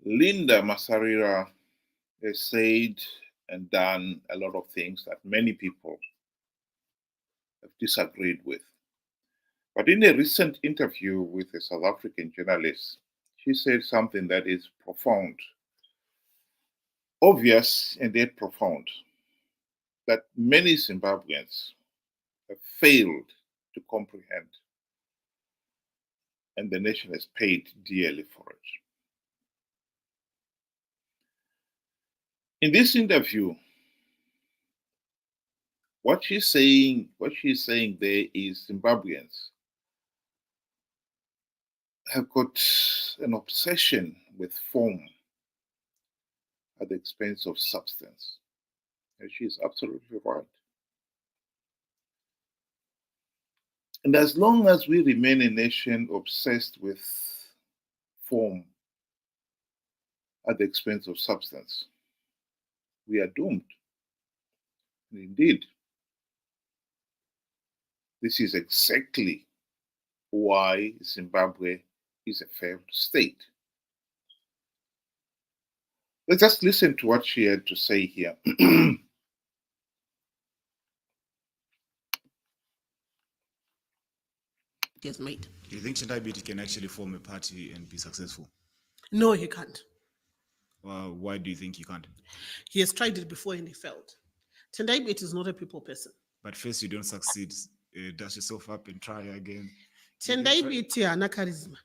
Linda Masarira has said and done a lot of things that many people have disagreed with. But in a recent interview with a South African journalist, she said something that is profound, obvious and yet profound, that many Zimbabweans have failed to comprehend, and the nation has paid dearly for it. In this interview, what she's saying there is Zimbabweans have got an obsession with form at the expense of substance. And she's absolutely right. And as long as we remain a nation obsessed with form at the expense of substance, we are doomed. And indeed, this is exactly why Zimbabwe is a failed state. Let's just listen to what she had to say here. Yes, mate. Do you think Tendai can actually form a party and be successful? No, he can't. Why do you think he can't? He has tried it before and he failed. Tendai is not a people person. But first you don't succeed, dust yourself up and try again. Tendai ana charisma.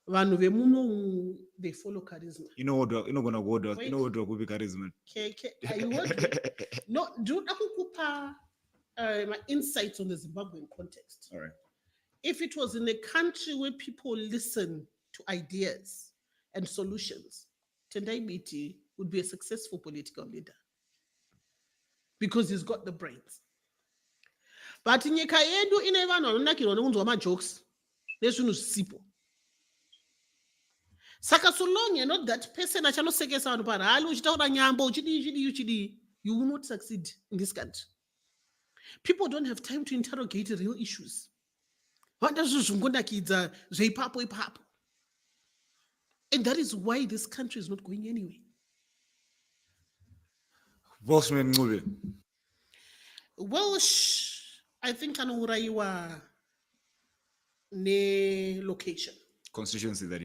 Vanhu vemuno they follow charisma. You know what will be charisma? Are you working? No, do not my insights on the Zimbabwean context. All right. If it was in a country where people listen to ideas and solutions, Tendai Biti would be a successful political leader because he's got the brains. But in nyika yedu ine vanhu vanonakirwa nekunzwa majokes nezvinhu zvisipo. Saka so long you're not that person achanosekesa vanhu parhali uchitaura nyambo uchidii, you will not succeed in this country. People don't have time to interrogate real issues. Vanda zvinhu zvingonakidza zveipapo ipapo. And that is why this country is not going anywhere. Welsh, I think anouraiwa ne location. Constituency that.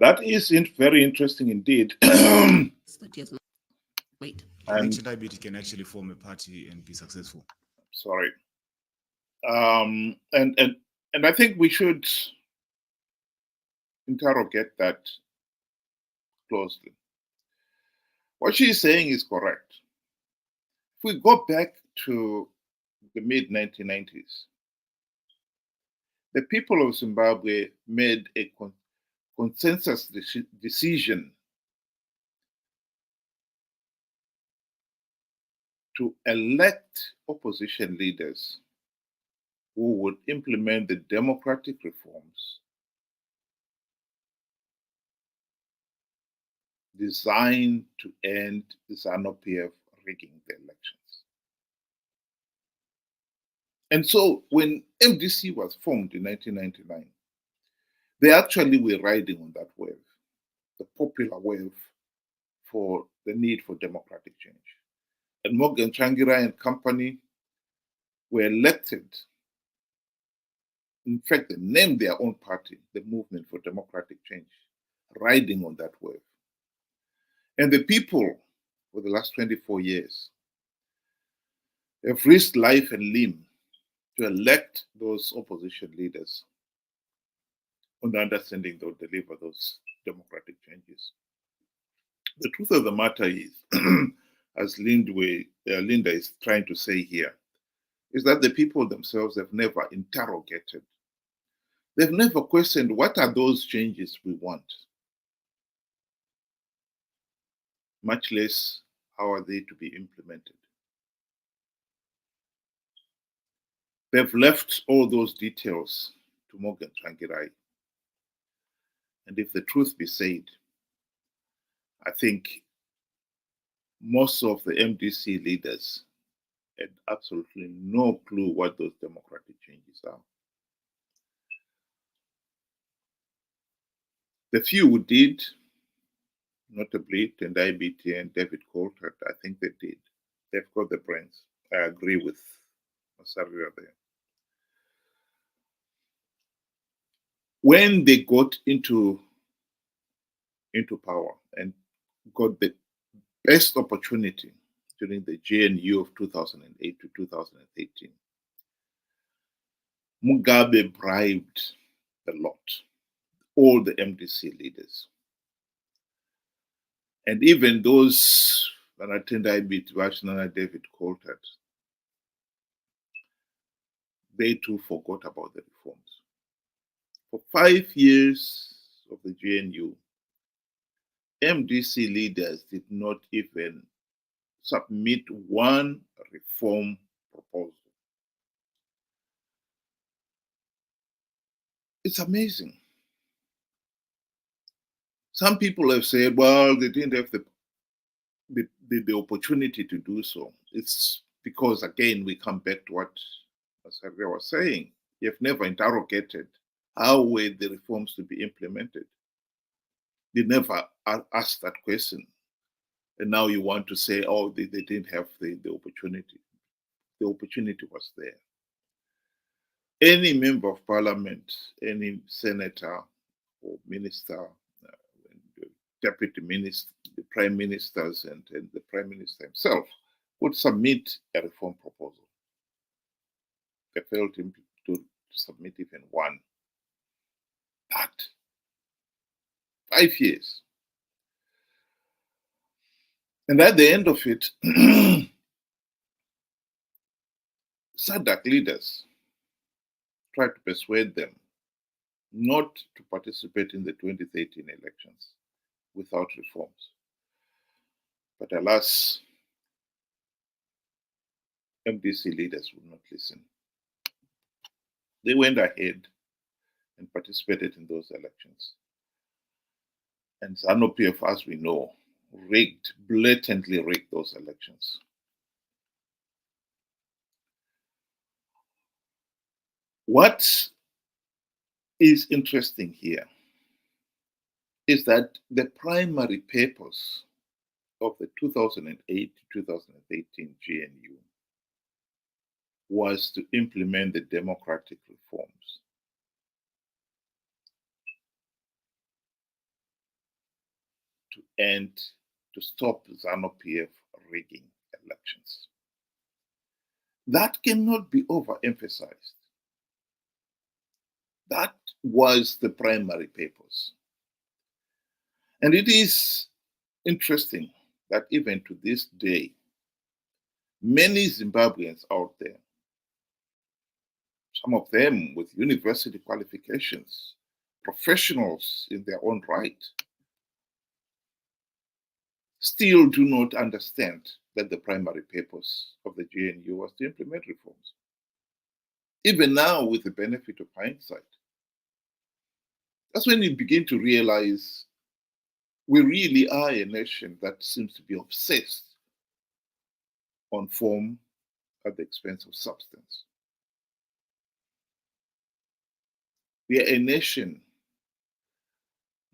That is very interesting indeed. But yes, wait. I think Tendai can actually form a party and be successful. Sorry. And I think we should interrogate that closely. What she's saying is correct. If we go back to the mid-1990s, the people of Zimbabwe made a consensus decision to elect opposition leaders who would implement the democratic reforms designed to end Zanu PF rigging the elections. And so when MDC was formed in 1999, they actually were riding on that wave, the popular wave for the need for democratic change. And Tsvangirai and company were elected. In fact, they named their own party, the Movement for Democratic Change, riding on that wave. And the people, for the last 24 years, have risked life and limb to elect those opposition leaders on the understanding they'll deliver those democratic changes. The truth of the matter is, as Linda is trying to say here, is that the people themselves have never interrogated. They've never questioned what are those changes we want, much less how are they to be implemented. They've left all those details to Tsvangirai. And if the truth be said, I think most of the MDC leaders had absolutely no clue what those democratic changes are. The few who did, notably Tendai Biti and David Coulthard, I think they did. They've got the brains. I agree with Masarira there. When they got into power and got the best opportunity during the GNU of 2008 to 2013, Mugabe bribed a lot, all the MDC leaders. And even those Tendai Biti, Vachinana David Coulthard, they too forgot about the reforms. For 5 years of the GNU, MDC leaders did not even submit one reform proposal. It's amazing. Some people have said, well, they didn't have the opportunity to do so. It's because, again, we come back to what Masarira was saying. You've never interrogated how were the reforms to be implemented. They never asked that question. And now you want to say, oh, they didn't have the opportunity. The opportunity was there. Any member of parliament, any senator or minister, deputy minister, the prime ministers, and the prime minister himself would submit a reform proposal. They failed him to submit even one. That 5 years. And at the end of it, SADC leaders tried to persuade them not to participate in the 2013 elections without reforms. But alas, MDC leaders would not listen. They went ahead and participated in those elections. And Zanu PF, as we know, blatantly rigged those elections. What is interesting here is that the primary purpose of the 2008 to 2018 GNU was to implement the democratic reforms. To stop Zanu PF rigging elections. That cannot be overemphasized. That was the primary purpose. And it is interesting that even to this day, many Zimbabweans out there, some of them with university qualifications, professionals in their own right, still do not understand that the primary purpose of the GNU was to implement reforms. Even now, with the benefit of hindsight, that's when you begin to realize we really are a nation that seems to be obsessed on form at the expense of substance. We are a nation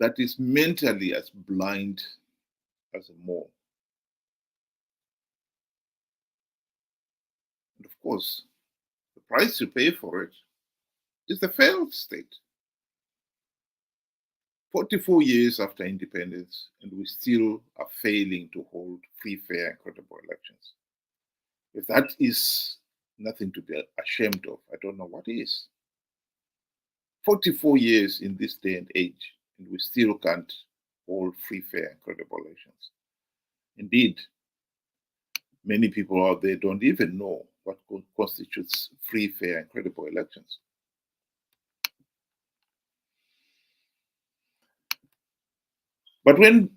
that is mentally as blind as a mole. And of course, the price you pay for it is the failed state. 44 years after independence, and we still are failing to hold free, fair, and credible elections. If that is nothing to be ashamed of, I don't know what is. 44 years in this day and age, and we still can't hold free, fair, and credible elections. Indeed, many people out there don't even know what constitutes free, fair, and credible elections. But when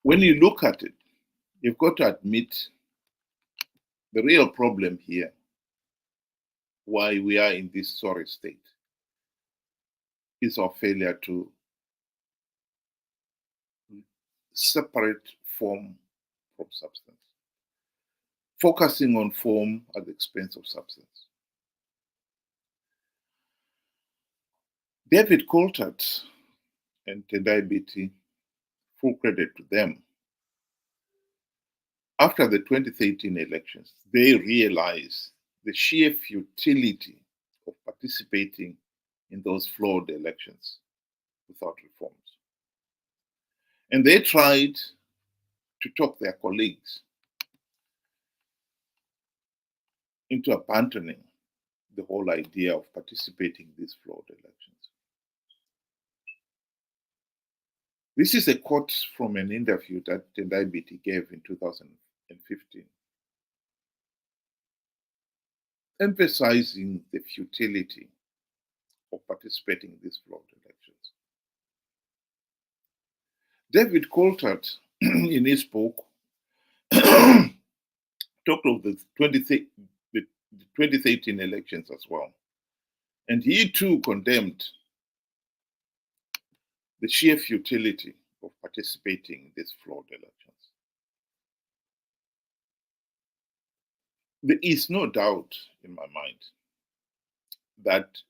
you look at it, you've got to admit the real problem here, why we are in this sorry state, is our failure to separate form from substance, focusing on form at the expense of substance. David Coulthard and Tendai Biti, full credit to them. After the 2013 elections, they realized the sheer futility of participating in those flawed elections without reforms. And they tried to talk their colleagues into abandoning the whole idea of participating in these flawed elections. This is a quote from an interview that Tendai Biti gave in 2015, emphasizing the futility of participating in these flawed elections. David Coulthard, in his book, talked of the 2013 elections as well. And he too condemned the sheer futility of participating in these flawed elections. There is no doubt in my mind that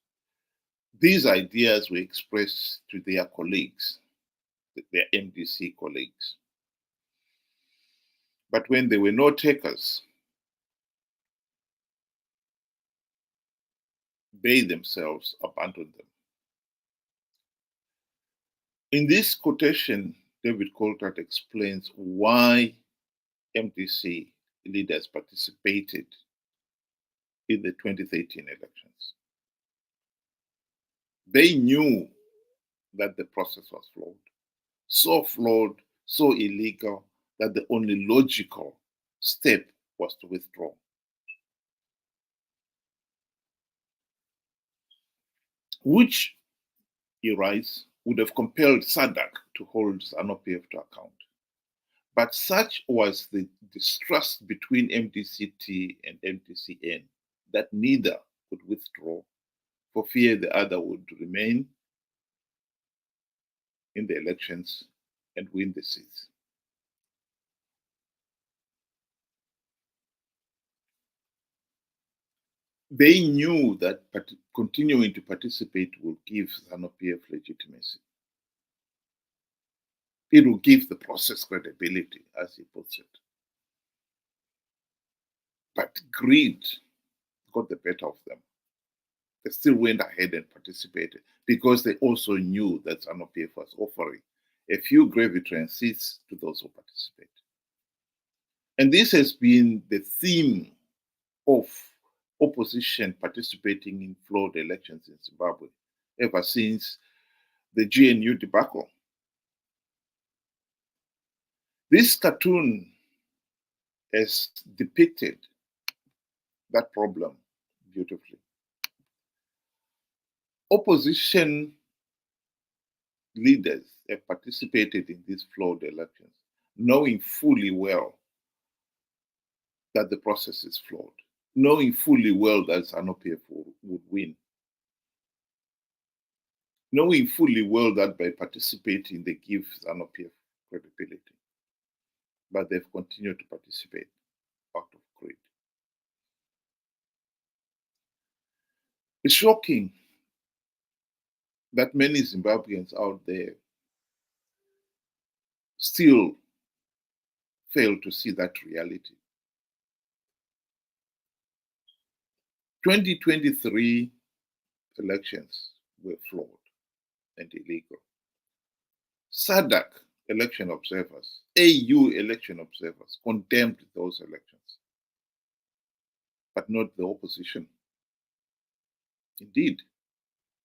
these ideas were expressed to their colleagues, their MDC colleagues. But when there were no takers, they themselves abandoned them. In this quotation, David Coulthard explains why MDC leaders participated in the 2013 elections. They knew that the process was flawed, so illegal, that the only logical step was to withdraw. Which, he writes, would have compelled SADC to hold Zanu PF to account. But such was the distrust between MDCT and MDCN that neither could withdraw for fear the other would remain in the elections and win the seats. They knew that continuing to participate will give Zanu PF legitimacy. It will give the process credibility, as he puts it. But greed got the better of them. They still went ahead and participated because they also knew that Zanu PF was offering a few gravy train seats to those who participate. And this has been the theme of opposition participating in flawed elections in Zimbabwe ever since the GNU debacle. This cartoon has depicted that problem beautifully. Opposition leaders have participated in these flawed elections, knowing fully well that the process is flawed, knowing fully well that Zanu PF would win, knowing fully well that by participating they give Zanu PF credibility. But they've continued to participate out of greed. It's shocking that many Zimbabweans out there still fail to see that reality. 2023 elections were flawed and illegal. SADC election observers, AU election observers condemned those elections, but not the opposition. Indeed,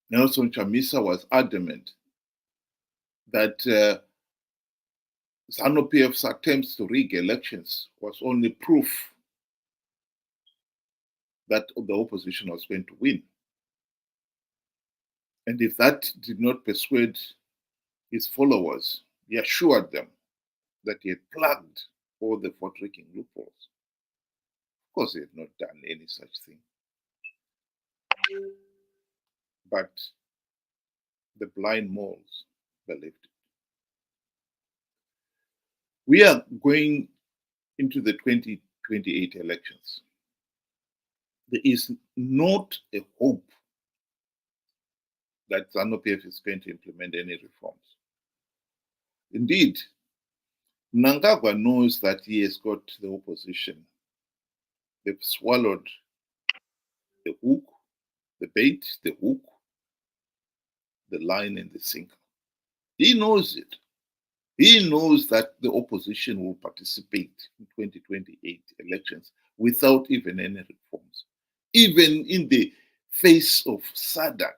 Nelson Chamisa was adamant that Zanu PF's attempts to rig elections was only proof that the opposition was going to win. And if that did not persuade his followers, he assured them that he had plugged all the vote-rigging loopholes. Of course, he had not done any such thing. But the blind moles believed it. We are going into the 2028 elections. There is not a hope that Zanu PF is going to implement any reforms. Indeed, Mnangagwa knows that he has got the opposition. They've swallowed the hook, the bait, the hook, the line, and the sinker. He knows it. He knows that the opposition will participate in 2028 elections without even any reforms, even in the face of SADC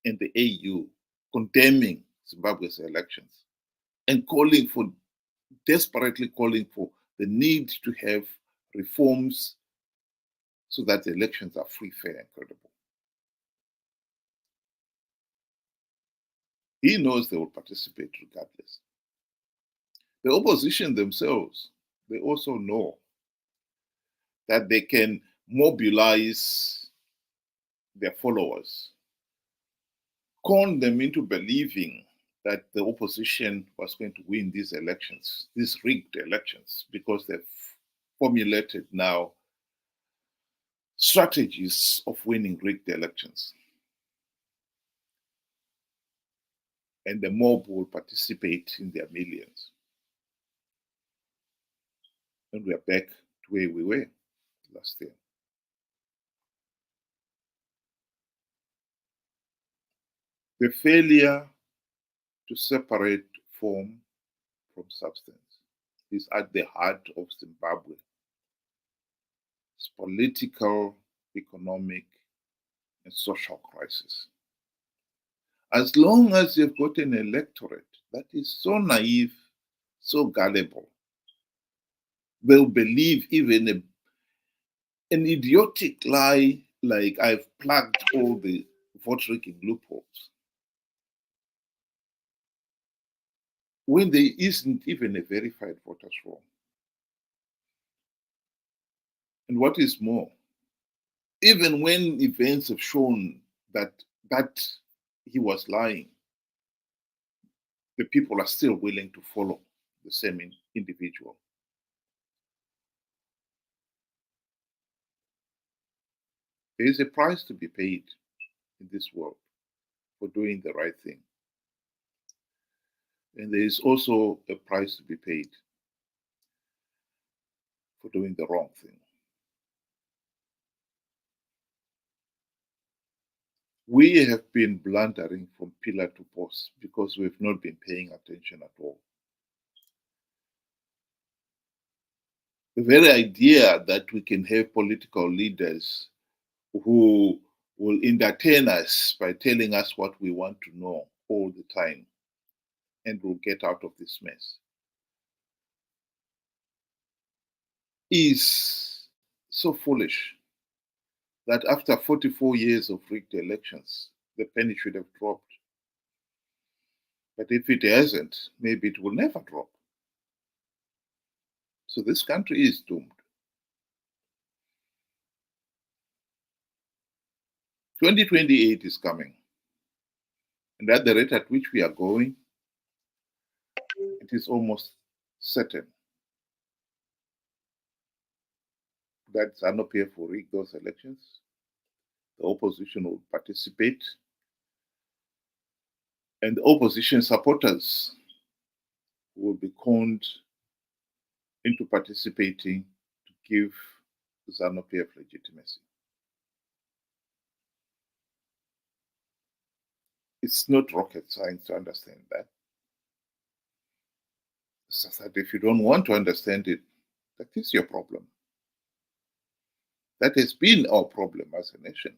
and the AU condemning Zimbabwe's elections and desperately calling for the need to have reforms so that the elections are free, fair, and credible. He knows they will participate regardless. The opposition themselves, they also know that they can mobilize their followers, con them into believing that the opposition was going to win these elections, these rigged elections, because they've formulated now strategies of winning rigged elections. And the mob will participate in their millions. And we are back to where we were last year. The failure to separate form from substance is at the heart of Zimbabwe. It's political, economic, and social crisis. As long as you've got an electorate that is so naive, so gullible, they'll believe even an idiotic lie like I've plugged all the vote rigging loopholes, when there isn't even a verified voter's roll. And what is more, even when events have shown that he was lying, the people are still willing to follow the same individual. There is a price to be paid in this world for doing the right thing. And there is also a price to be paid for doing the wrong thing. We have been blundering from pillar to post because we've not been paying attention at all. The very idea that we can have political leaders who will entertain us by telling us what we want to know all the time and will get out of this mess is so foolish that after 44 years of rigged elections, the penny should have dropped. But if it hasn't, maybe it will never drop. So this country is doomed. 2028 is coming. And at the rate at which we are going, it is almost certain that Zanu PF will rig those elections. The opposition will participate. And the opposition supporters will be conned into participating to give Zanu PF legitimacy. It's not rocket science to understand that. It's just that if you don't want to understand it, that is your problem. That has been our problem as a nation.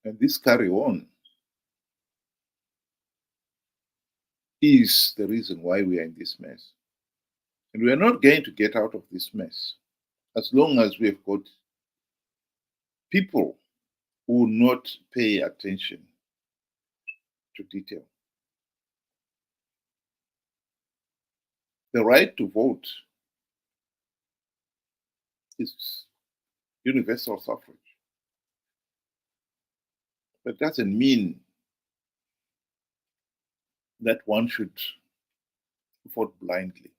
And this carry on is the reason why we are in this mess. And we are not going to get out of this mess as long as we have got people who will not pay attention to detail. The right to vote is universal suffrage. But it doesn't mean that one should vote blindly.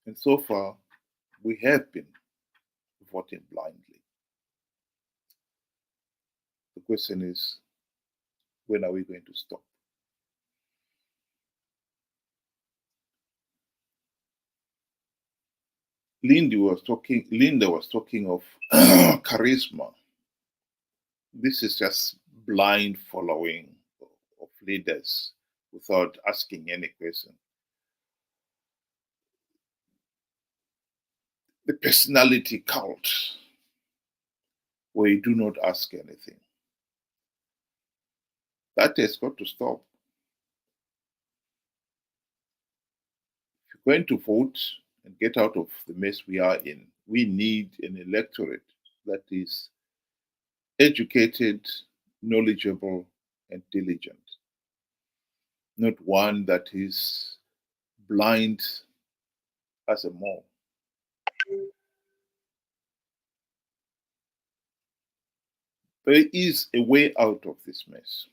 And so far, we have been voting blindly. The question is, when are we going to stop? Linda was talking of charisma. This is just blind following of leaders without asking any question. The personality cult, where you do not ask anything. That has got to stop. If you're going to vote and get out of the mess we are in, we need an electorate that is educated, knowledgeable, and diligent. Not one that is blind as a mole. There is a way out of this mess.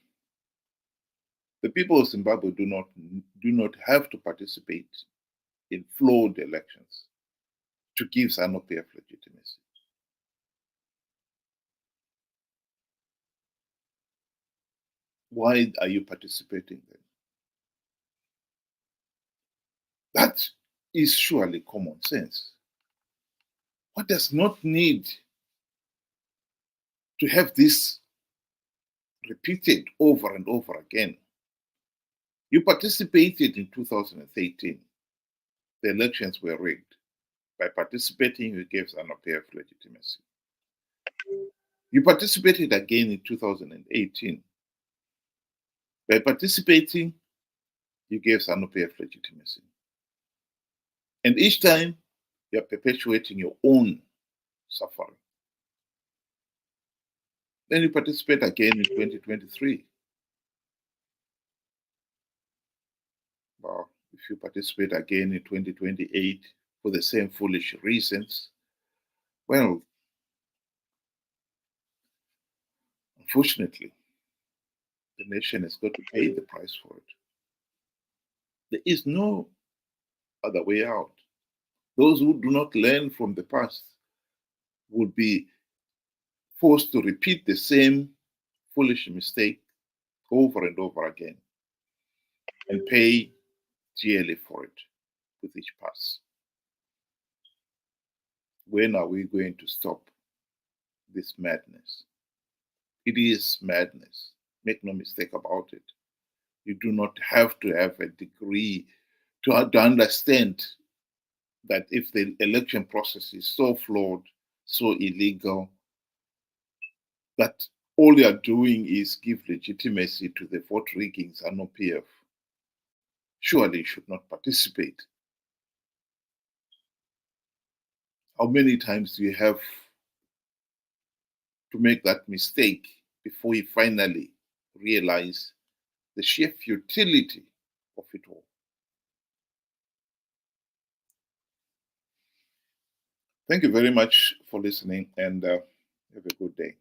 The people of Zimbabwe do not have to participate in flawed elections to give Zanu PF legitimacy. Why are you participating then? That is surely common sense. One does not need to have this repeated over and over again. You participated in 2013. The elections were rigged. By participating, you gave Zanu PF legitimacy. You participated again in 2018. By participating, you gave Zanu PF legitimacy. And each time, you are perpetuating your own suffering. Then you participate again in 2023. Well, if you participate again in 2028 for the same foolish reasons, well, unfortunately, the nation has got to pay the price for it. There is no other way out. Those who do not learn from the past will be forced to repeat the same foolish mistake over and over again and pay dearly for it with each pass. When are we going to stop this madness? It is madness. Make no mistake about it. You do not have to have a degree to understand that if the election process is so flawed, so illegal, that all you are doing is give legitimacy to the vote rigging Zanu PF, surely you should not participate. How many times do you have to make that mistake before you finally realize the sheer futility of it all? Thank you very much for listening, and have a good day.